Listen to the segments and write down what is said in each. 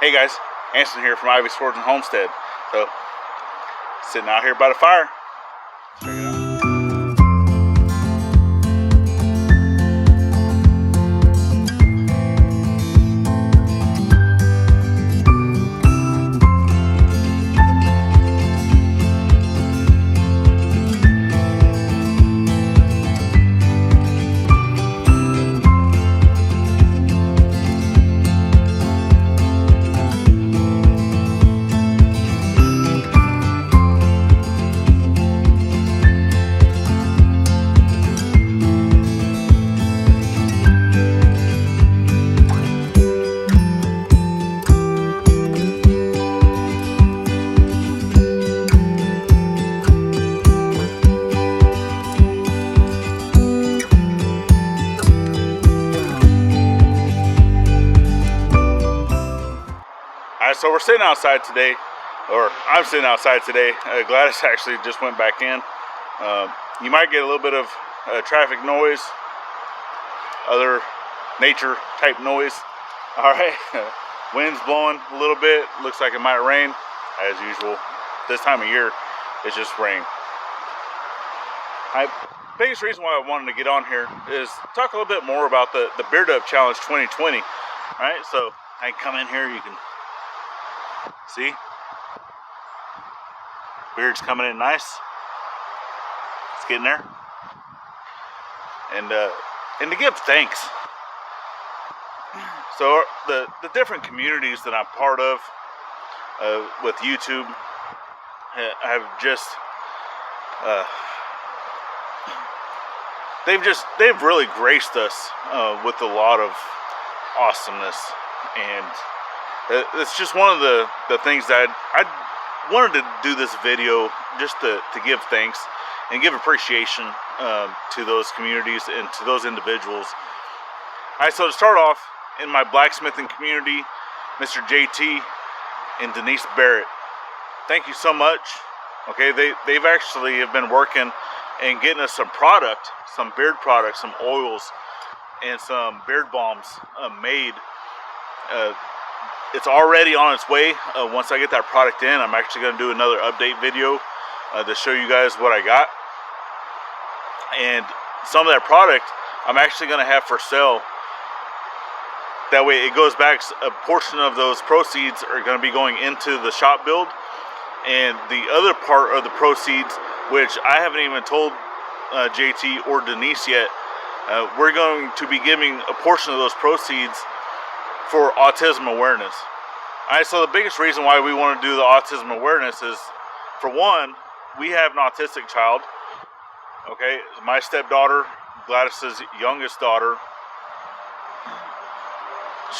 Hey guys, Anson here from Ivey and Homestead. So, sitting out here by the fire. Check it out. Alright, so we're sitting outside today, or I'm sitting outside today. Gladys actually just went back in. You might get a little bit of traffic noise, other nature type noise. Alright, wind's blowing a little bit, looks like it might rain, as usual. This time of year, it's just rain. Biggest reason why I wanted to get on here is talk a little bit more about the Beard Up Challenge 2020. Alright, so I come in here, you can see, beard's coming in nice. It's getting there, and to give thanks. So the different communities that I'm part of with YouTube have just they've really graced us with a lot of awesomeness, and it's just one of the things that I wanted to do this video, just to give thanks and give appreciation to those communities and to those individuals. Alright, so to start off, in my blacksmithing community, Mr. JT and Denise Barrett, thank you so much. Okay, they've actually have been working and getting us some product, some beard products, some oils, and some beard balms made. It's already on its way. Once I get that product in, I'm actually going to do another update video to show you guys what I got. And some of that product I'm actually going to have for sale. That way it goes back, a portion of those proceeds are going to be going into the shop build. And the other part of the proceeds, which I haven't even told JT or Denise yet, we're going to be giving a portion of those proceeds for autism awareness. Alright, so the biggest reason why we want to do the autism awareness is, for one, we have an autistic child. Okay, my stepdaughter, Gladys's youngest daughter,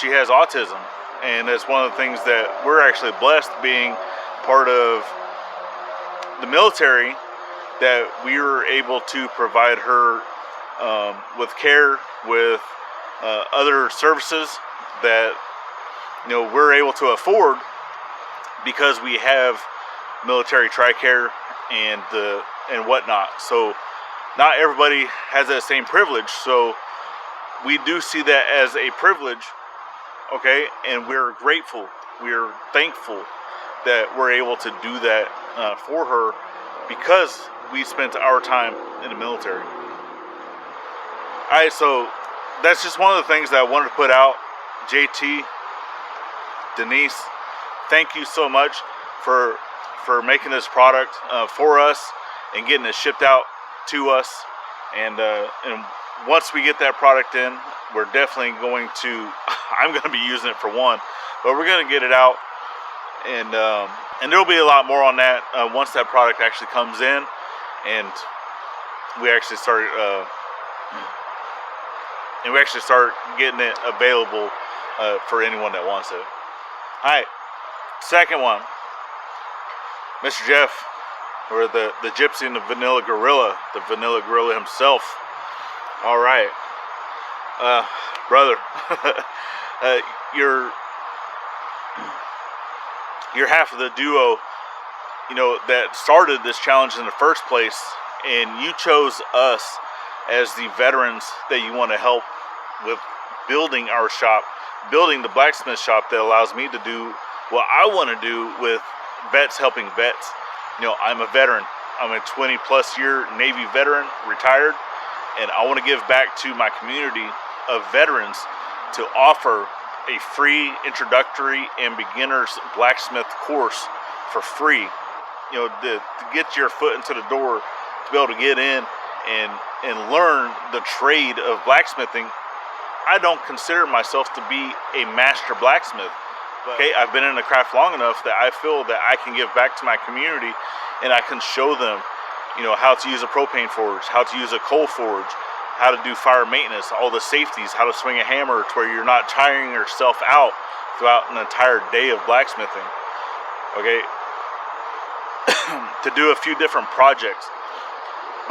she has autism, and it's one of the things that we're actually blessed, being part of the military, that we were able to provide her with care, with other services that we're able to afford because we have military TRICARE and whatnot. So not everybody has that same privilege, so we do see that as a privilege. Okay, and we're grateful, we're thankful that we're able to do that for her, because we spent our time in the military. Alright, so that's just one of the things that I wanted to put out. JT, Denise, thank you so much for making this product for us and getting it shipped out to us. And once we get that product in, we're definitely going to, I'm going to be using it for one, but we're going to get it out, and there'll be a lot more on that once that product actually comes in and we actually start getting it available for anyone that wants it. Alright, second one, Mr. Jeff, or the Gypsy and the Vanilla Gorilla himself. Alright, brother, you're half of the duo, that started this challenge in the first place, and you chose us as the veterans that you want to help with building our shop, building the blacksmith shop that allows me to do what I want to do with vets helping vets. You know, I'm a veteran. I'm a 20 plus year Navy veteran, retired, and I want to give back to my community of veterans to offer a free introductory and beginners blacksmith course for free. You know, to get your foot into the door, to be able to get in and learn the trade of blacksmithing. I don't consider myself to be a master blacksmith. Okay, I've been in the craft long enough that I feel that I can give back to my community, and I can show them, you know, how to use a propane forge, how to use a coal forge, how to do fire maintenance, all the safeties, how to swing a hammer to where you're not tiring yourself out throughout an entire day of blacksmithing. Okay, to do a few different projects.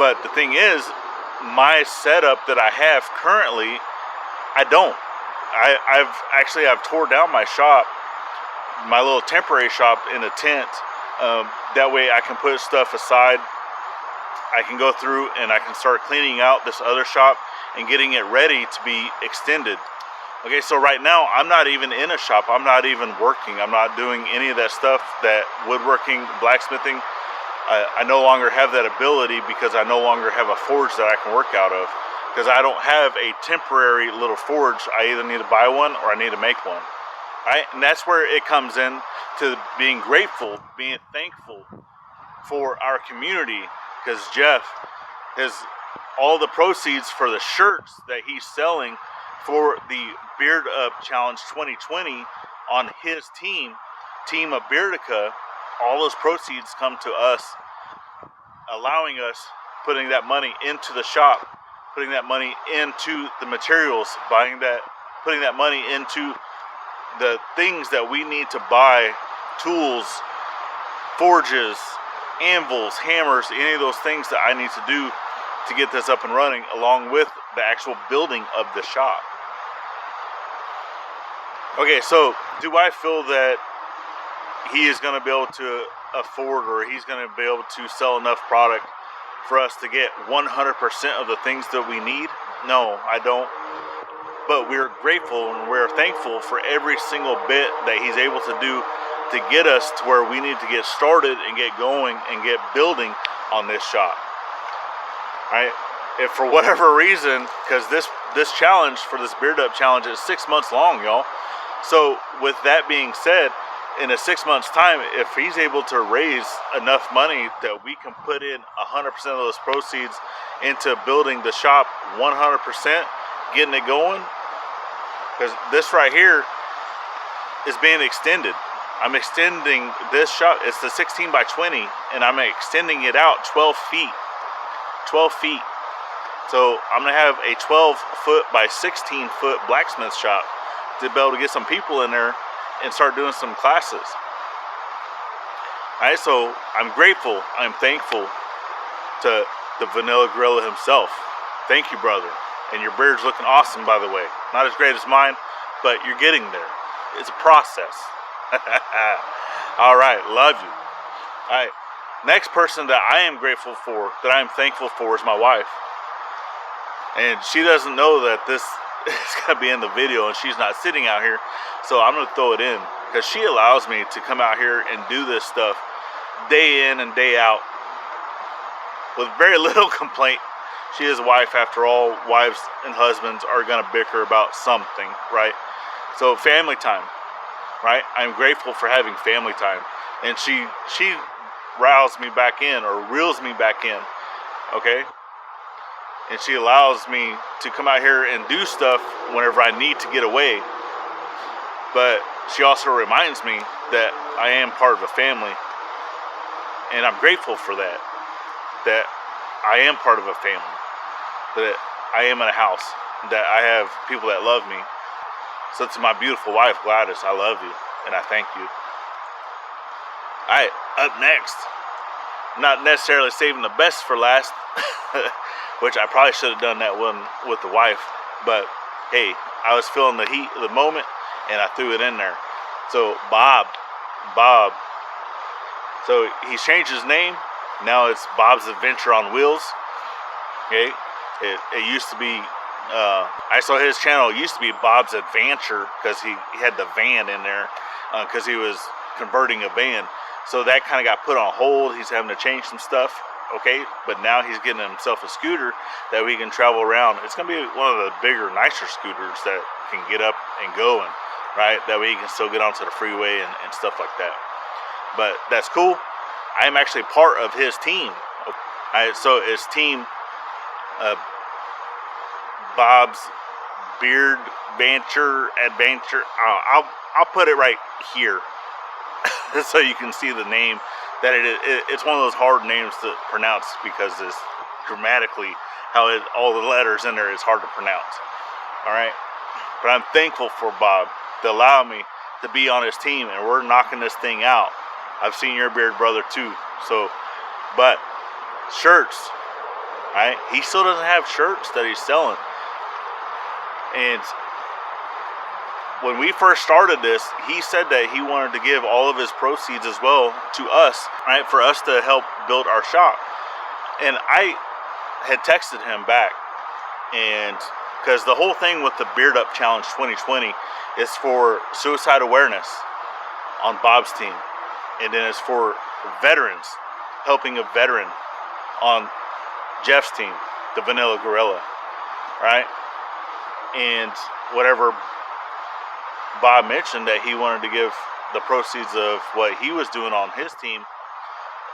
But the thing is, my setup that I have currently, I don't. I've tore down my shop, my little temporary shop, in a tent. That way I can put stuff aside. I can go through and I can start cleaning out this other shop and getting it ready to be extended. Okay, so right now I'm not even in a shop. I'm not even working. I'm not doing any of that stuff, that woodworking, blacksmithing. I no longer have that ability because I no longer have a forge that I can work out of. Because I don't have a temporary little forge. I either need to buy one or I need to make one. Right? And that's where it comes in to being grateful, being thankful for our community. Because Jeff has all the proceeds for the shirts that he's selling for the Beard Up Challenge 2020 on his team, Team of Beardica. All those proceeds come to us, allowing us, putting that money into the shop, putting that money into the materials, putting that money into the things that we need to buy, tools, forges, anvils, hammers, any of those things that I need to do to get this up and running, along with the actual building of the shop. Okay, so do I feel that he is going to be able to afford, or he's going to be able to sell enough product for us to get 100% of the things that we need? No, I don't. But we're grateful and we're thankful for every single bit that he's able to do to get us to where we need to get started and get going and get building on this shop. Right? If for whatever reason, because this challenge for this Beard Up Challenge is 6 months long, y'all. So with that being said, in a 6 months time, if he's able to raise enough money that we can put in 100% of those proceeds into building the shop 100%, getting it going, because this right here is being extended. I'm extending this shop. It's the 16 by 20, and I'm extending it out 12 feet. 12 feet. So I'm going to have a 12-foot by 16-foot blacksmith shop to be able to get some people in there and start doing some classes. Alright, so I'm grateful, I'm thankful to the Vanilla Gorilla himself. Thank you, brother. And your beard's looking awesome, by the way. Not as great as mine, but you're getting there. It's a process. Alright, love you. Alright, next person that I am grateful for, that I am thankful for, is my wife. And she doesn't know that this is going to be in the video, and she's not sitting out here, so I'm going to throw it in, because she allows me to come out here and do this stuff day in and day out with very little complaint. She is a wife after all. Wives and husbands are going to bicker about something, right? So family time, right? I'm grateful for having family time, and she riles me back in, or reels me back in, okay? And she allows me to come out here and do stuff whenever I need to get away. But she also reminds me that I am part of a family. And I'm grateful for that. That I am part of a family. That I am in a house. That I have people that love me. So to my beautiful wife, Gladys, I love you. And I thank you. Alright, up next. Not necessarily saving the best for last. Which I probably should have done that one with the wife, but hey, I was feeling the heat of the moment, and I threw it in there. So Bob. So he's changed his name. Now it's Bob's Adventure on Wheels. Okay, it used to be I saw his channel used to be Bob's Adventure because he had the van in there because he was converting a van. So that kind of got put on hold. He's having to change some stuff. Okay, but now he's getting himself a scooter that we can travel around. It's gonna be one of the bigger, nicer scooters that can get up and go, and right, that way you can still get onto the freeway and stuff like that. But that's cool. I am actually part of his team. So it's team Bob's Beard Adventure. I'll put it right here so you can see the name. That it's one of those hard names to pronounce because it's grammatically all the letters in there is hard to pronounce. All right, but I'm thankful for Bob to allow me to be on his team, and we're knocking this thing out. I've seen your beard brother too. So, but shirts, right? He still doesn't have shirts that he's selling, and when we first started this, he said that he wanted to give all of his proceeds as well to us, right, for us to help build our shop. And I had texted him back, and because the whole thing with the Beard Up Challenge 2020 is for suicide awareness on Bob's team, and then it's for veterans, helping a veteran on Jeff's team, the Vanilla Gorilla, right? And whatever Bob mentioned that he wanted to give the proceeds of what he was doing on his team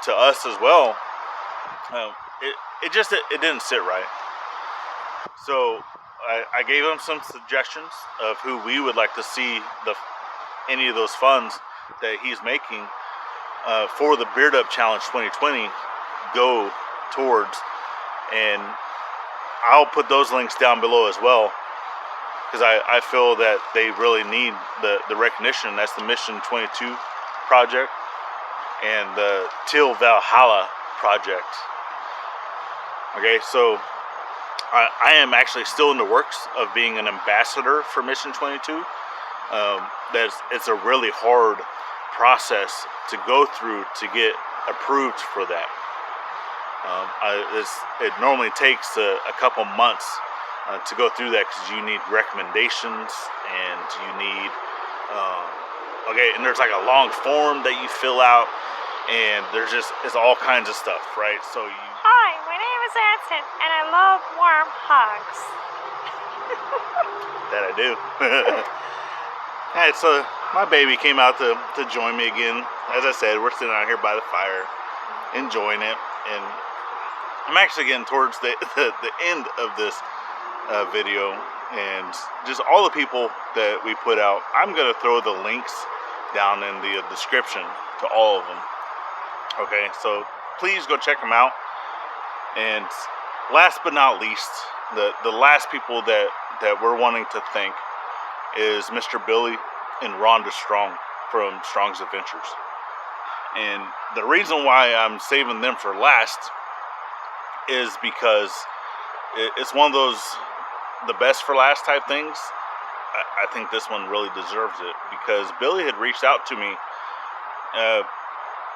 to us as well. It didn't sit right. So I gave him some suggestions of who we would like to see any of those funds that he's making for the Beard Up Challenge 2020 go towards, and I'll put those links down below as well, because I feel that they really need the recognition. That's the Mission 22 project and the Til Valhalla Project. Okay, so I am actually still in the works of being an ambassador for Mission 22. It's a really hard process to go through to get approved for that. It normally takes a couple months to go through that, because you need recommendations, and you need and there's like a long form that you fill out, and it's all kinds of stuff, right? So hi, my name is Anson, and I love warm hugs. That I do. Alright, so my baby came out to join me again. As I said, we're sitting out here by the fire enjoying it, and I'm actually getting towards the end of this video, and just all the people that we put out, I'm gonna throw the links down in the description to all of them. Okay, so please go check them out. And last but not least, the last people that we're wanting to thank is Mr. Billy and Rhonda Strong from Strong's Adventures. And the reason why I'm saving them for last is because it's one of those the best for last type things. I think this one really deserves it, because Billy had reached out to me a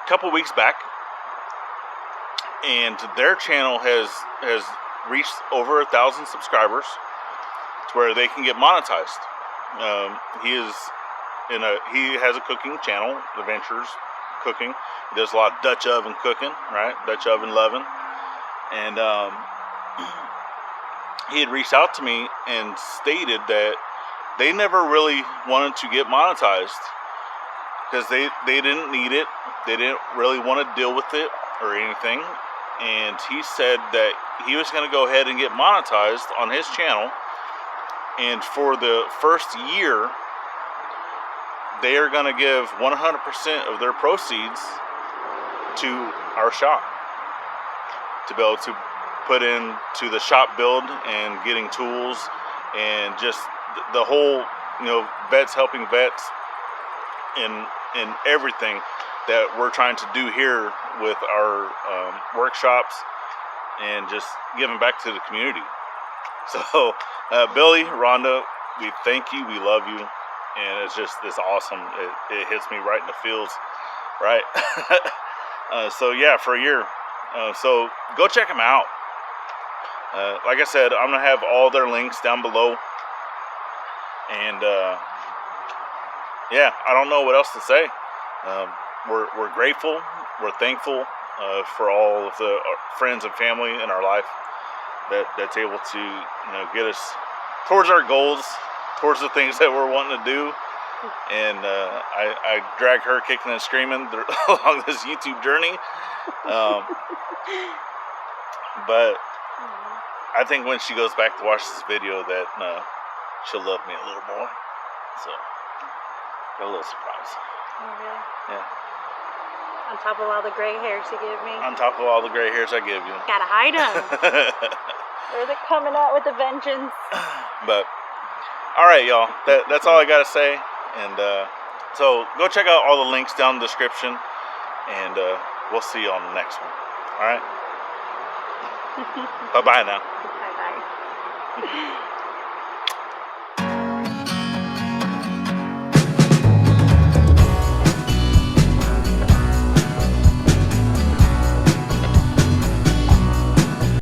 couple weeks back, and their channel has reached over 1,000 subscribers to where they can get monetized. He has a cooking channel, Adventures Cooking. He does a lot of Dutch oven cooking, right? Dutch oven loving. And he had reached out to me and stated that they never really wanted to get monetized because they didn't need it. They didn't really want to deal with it or anything. And he said that he was going to go ahead and get monetized on his channel. And for the first year, they are going to give 100% of their proceeds to our shop to be able to put into the shop build and getting tools and just the whole, vets helping vets in everything that we're trying to do here with our workshops and just giving back to the community. So Billy, Rhonda, we thank you, we love you, and it's awesome. It hits me right in the feels, right? So yeah, for a year. So go check them out. like I said, I'm gonna have all their links down below. And yeah, I don't know what else to say. We're grateful. We're thankful for all of the friends and family in our life that's able to get us towards our goals, towards the things that we're wanting to do. And I drag her kicking and screaming along this YouTube journey. But I think when she goes back to watch this video that she'll love me a little more. So, got a little surprise. Oh, really? Yeah. On top of all the gray hairs you give me. On top of all the gray hairs I give you. Gotta hide them. They're coming out with a vengeance. But, alright, y'all. That's all I gotta say. And so, go check out all the links down in the description. And we'll see you on the next one. Alright? Bye-bye now. Bye-bye.